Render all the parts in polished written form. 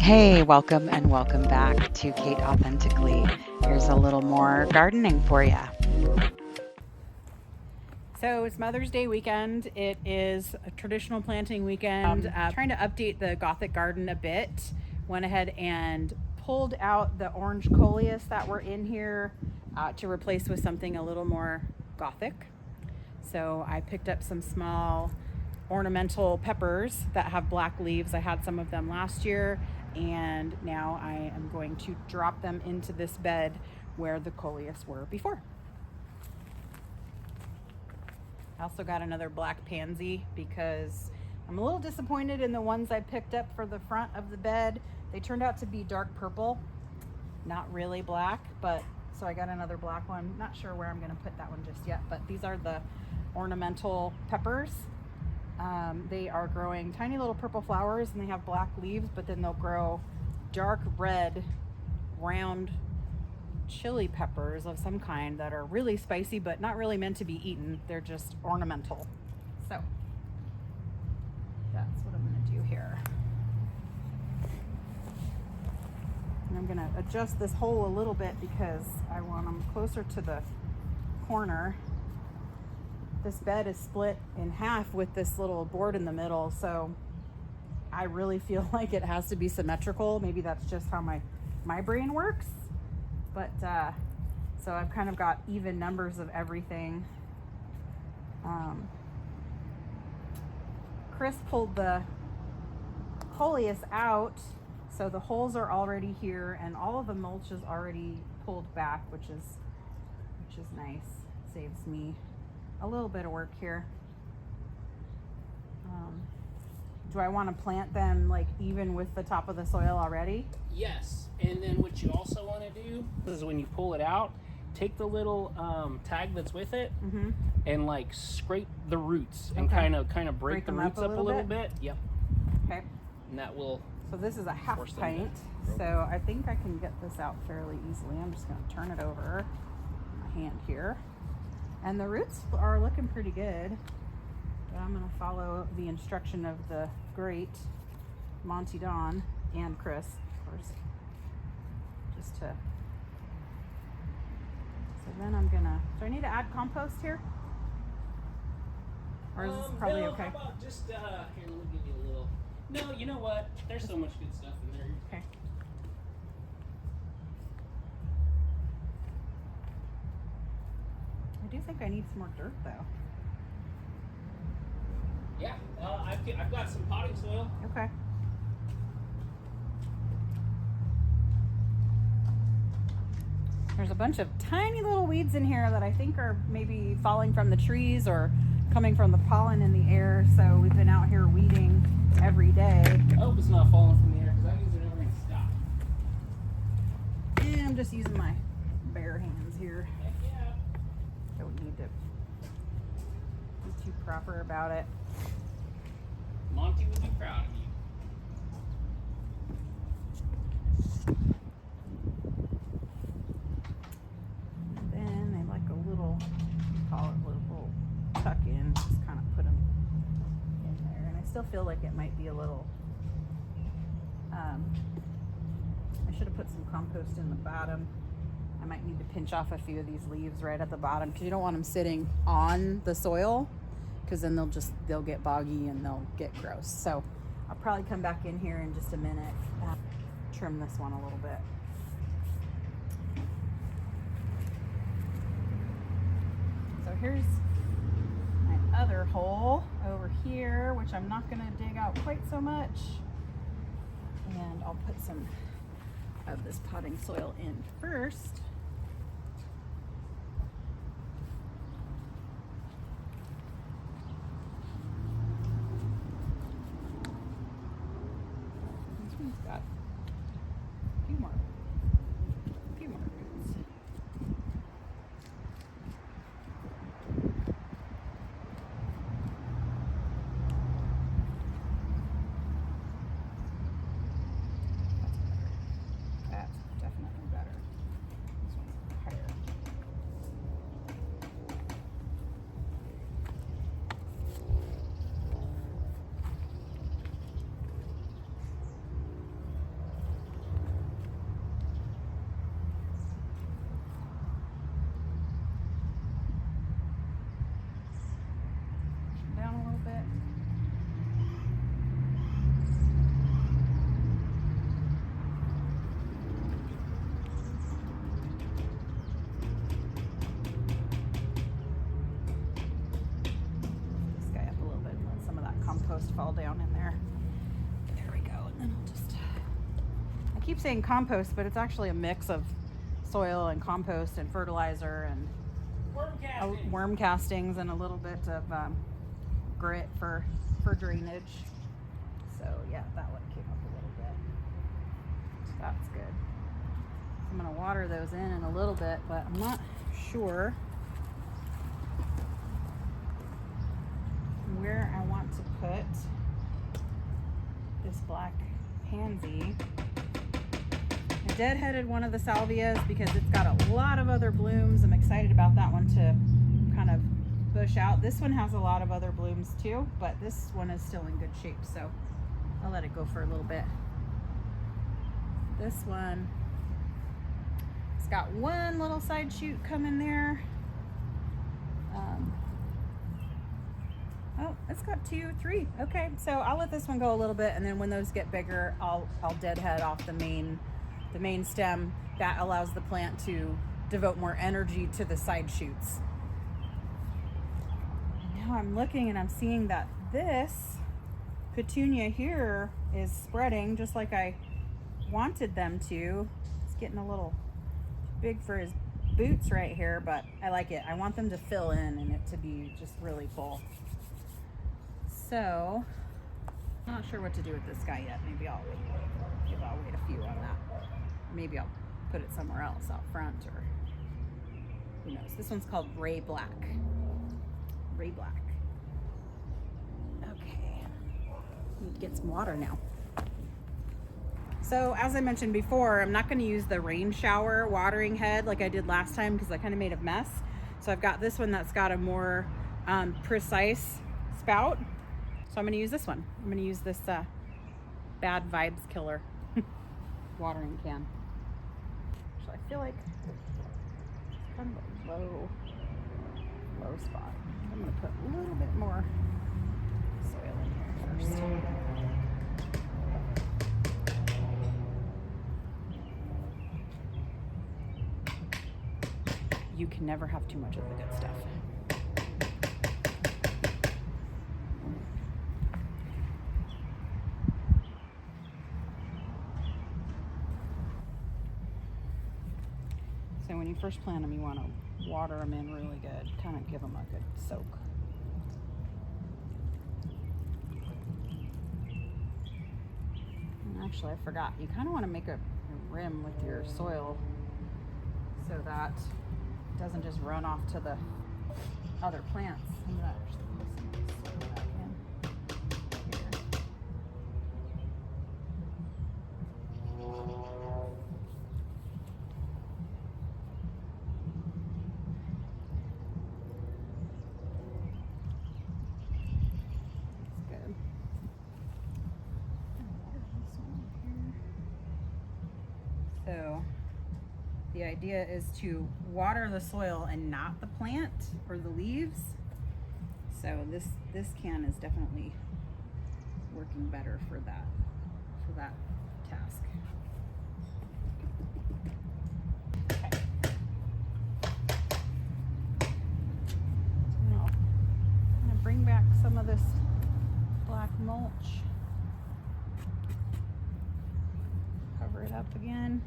Hey, welcome and welcome back to Kate Authentically. Here's a little more gardening for you. So it's Mother's Day weekend. It is a traditional planting weekend. Trying to update the Gothic Garden a bit. Went ahead and pulled out the orange coleus that were in here to replace with something a little more Gothic. So I picked up some small ornamental peppers that have black leaves. I had some of them last year, and now I am going to drop them into this bed where the coleus were before. I also got another black pansy because I'm a little disappointed in the ones I picked up for the front of the bed. They turned out to be dark purple, not really black, but so I got another black one. Not sure where I'm going to put that one just yet, but these are the ornamental peppers. They are growing tiny little purple flowers and they have black leaves, but then they'll grow dark red, round chili peppers of some kind that are really spicy but not really meant to be eaten. They're just ornamental. So that's what I'm going to do here. And I'm going to adjust this hole a little bit because I want them closer to the corner. This bed is split in half with this little board in the middle, so I really feel like it has to be symmetrical. Maybe that's just how my brain works. But so I've kind of got even numbers of everything. Chris pulled the coleus out, so the holes are already here, and all of the mulch is already pulled back, which is nice. Saves me a little bit of work here. Do I want to plant them like even with the top of the soil already? Yes, and then what you also want to do is when you pull it out, take the little tag that's with it and like scrape the roots and kind of break the roots up a little bit. Yep. Okay. And that will. So this is a half pint. So I think I can get this out fairly easily. I'm just going to turn it over my hand here. And the roots are looking pretty good. But I'm going to follow the instruction of the great Monty Don and Chris, of course. Just to. So then I'm going to. Do I need to add compost here? Or is this probably no, okay? How about just here? Let me give you a little. No, you know what? There's so much good stuff in there. Okay. I do think I need some more dirt though. Yeah, I've got some potting soil. Okay. There's a bunch of tiny little weeds in here that I think are maybe falling from the trees or coming from the pollen in the air. So we've been out here weeding every day. I hope it's not falling from the air because that means they're never going to stop. And I'm just using my bare hands here. Heck yeah. Don't need to be too proper about it. Monty would be proud of you. And then they like a little, call it a little tuck in, just kind of put them in there. And I still feel like it might be a little, I should have put some compost in the bottom. I might need to pinch off a few of these leaves right at the bottom because you don't want them sitting on the soil because then they'll get boggy and they'll get gross. So I'll probably come back in here in just a minute, trim this one a little bit. So here's my other hole over here, which I'm not going to dig out quite so much. And I'll put some of this potting soil in first. This one's got a few more roots. That's definitely better. This one's higher. keep saying compost, but it's actually a mix of soil and compost and fertilizer and worm castings and a little bit of grit for drainage. So yeah, that one came up a little bit. So that's good. I'm gonna water those in a little bit, but I'm not sure where I want to put this black pansy. I deadheaded one of the salvias because it's got a lot of other blooms. I'm excited about that one to kind of bush out. This one has a lot of other blooms too, but this one is still in good shape, so I'll let it go for a little bit. This one, it's got one little side shoot coming there. Oh, it's got 2, 3. Okay, so I'll let this one go a little bit, and then when those get bigger, I'll deadhead off the main stem. That allows the plant to devote more energy to the side shoots. Now I'm looking and I'm seeing that this petunia here is spreading just like I wanted them to. It's getting a little big for his boots right here, but I like it. I want them to fill in and it to be just really full. So, I'm not sure what to do with this guy yet. Maybe I'll wait a few on that. Maybe I'll put it somewhere else out front, or who knows. This one's called Ray Black. Ray Black. Okay. Need to get some water now. So, as I mentioned before, I'm not going to use the rain shower watering head like I did last time because I kind of made a mess. So I've got this one that's got a more precise spout. So I'm going to use this one. I'm going to use this Bad Vibes Killer watering can. So I feel like it's kind of a low spot. I'm going to put a little bit more soil in here first. You can never have too much of the good stuff. So when you first plant them, you want to water them in really good, kind of give them a good soak. And actually, I forgot, you kind of want to make a rim with your soil so that it doesn't just run off to the other plants. I'm gonna actually put some soil back in here. That's good. So the idea is to water the soil and not the plant or the leaves. So this can is definitely working better for that task. Okay. Now I'm gonna bring back some of this black mulch. Cover it up again.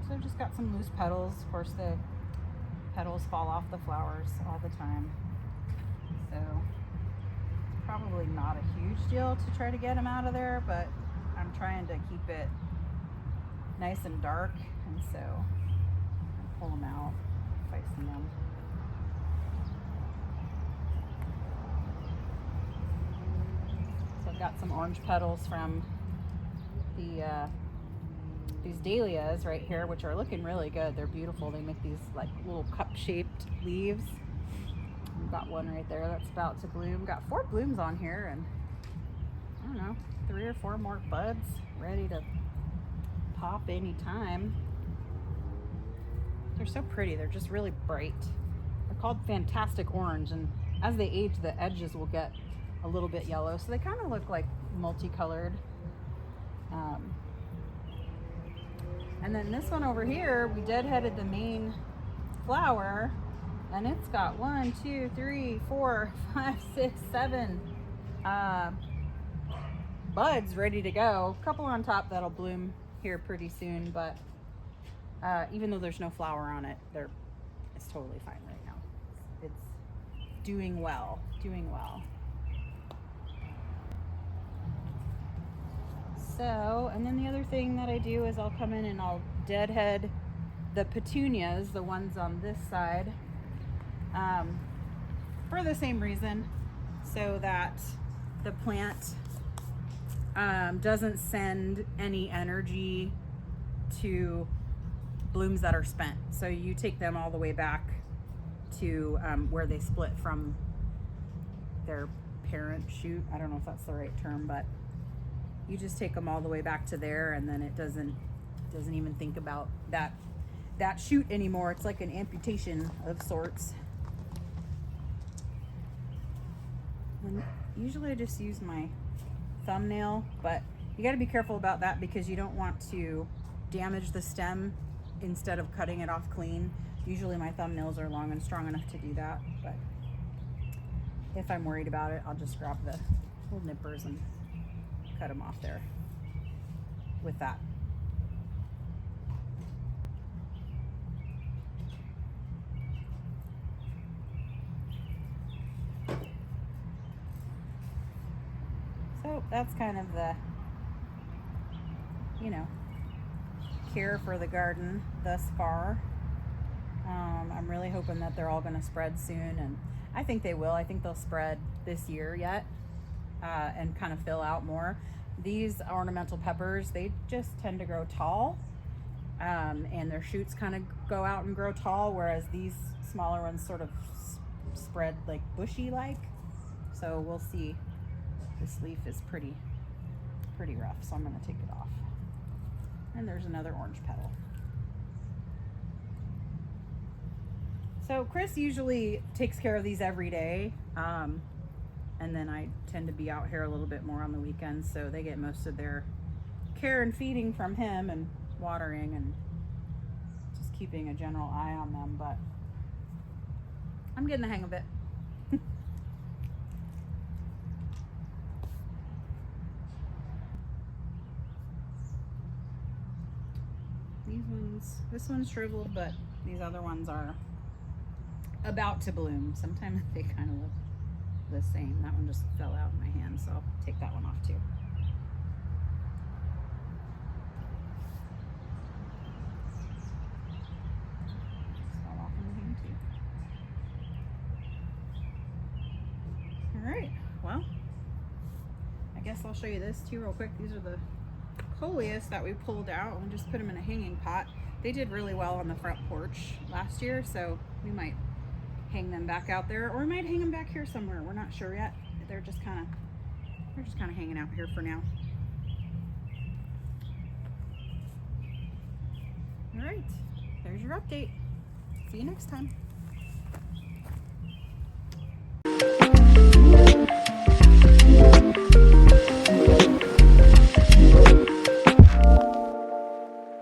So I've just got some loose petals. Of course, the petals fall off the flowers all the time. So it's probably not a huge deal to try to get them out of there, but I'm trying to keep it nice and dark, and so I pull them out if I see them. So I've got some orange petals from these dahlias right here, which are looking really good. They're beautiful. They make these like little cup-shaped leaves. We've got one right there that's about to bloom. Got 4 blooms on here, and I don't know, 3 or 4 more buds ready to pop anytime. They're so pretty. They're just really bright. They're called Fantastic Orange, and as they age, the edges will get a little bit yellow, so they kind of look like multicolored. And then this one over here, we deadheaded the main flower, and it's got 1, 2, 3, 4, 5, 6, 7 buds ready to go. A couple on top that'll bloom here pretty soon, but even though there's no flower on it, it's totally fine right now. It's doing well, doing well. So, and then the other thing that I do is I'll come in and I'll deadhead the petunias, the ones on this side, for the same reason, so that the plant doesn't send any energy to blooms that are spent. So you take them all the way back to where they split from their parent shoot. I don't know if that's the right term, but you just take them all the way back to there, and then it doesn't even think about that shoot anymore. It's like an amputation of sorts. And usually I just use my thumbnail, but you got to be careful about that because you don't want to damage the stem instead of cutting it off clean. Usually my thumbnails are long and strong enough to do that, but if I'm worried about it, I'll just grab the little nippers and cut them off there with that. So that's kind of the, care for the garden thus far. I'm really hoping that they're all going to spread soon, and I think they will. I think they'll spread this year yet, and kind of fill out more. These ornamental peppers, they just tend to grow tall, and their shoots kind of go out and grow tall, whereas these smaller ones sort of spread like bushy like. So we'll see. This leaf is pretty rough, so I'm going to take it off. And there's another orange petal. So Chris usually takes care of these every day, and then I tend to be out here a little bit more on the weekends, so they get most of their care and feeding from him, and watering and just keeping a general eye on them, but I'm getting the hang of it. This one's shriveled, but these other ones are about to bloom. Sometimes they kind of look the same. That one just fell out in my hand, so I'll take that one off too. Fell off in the hand too. All right, well, I guess I'll show you this too real quick. These are the coleus that we pulled out and just put them in a hanging pot. They did really well on the front porch last year, so we might hang them back out there, or we might hang them back here somewhere. We're not sure yet. They're just kind of hanging out here for now. All right, there's your update. See you next time.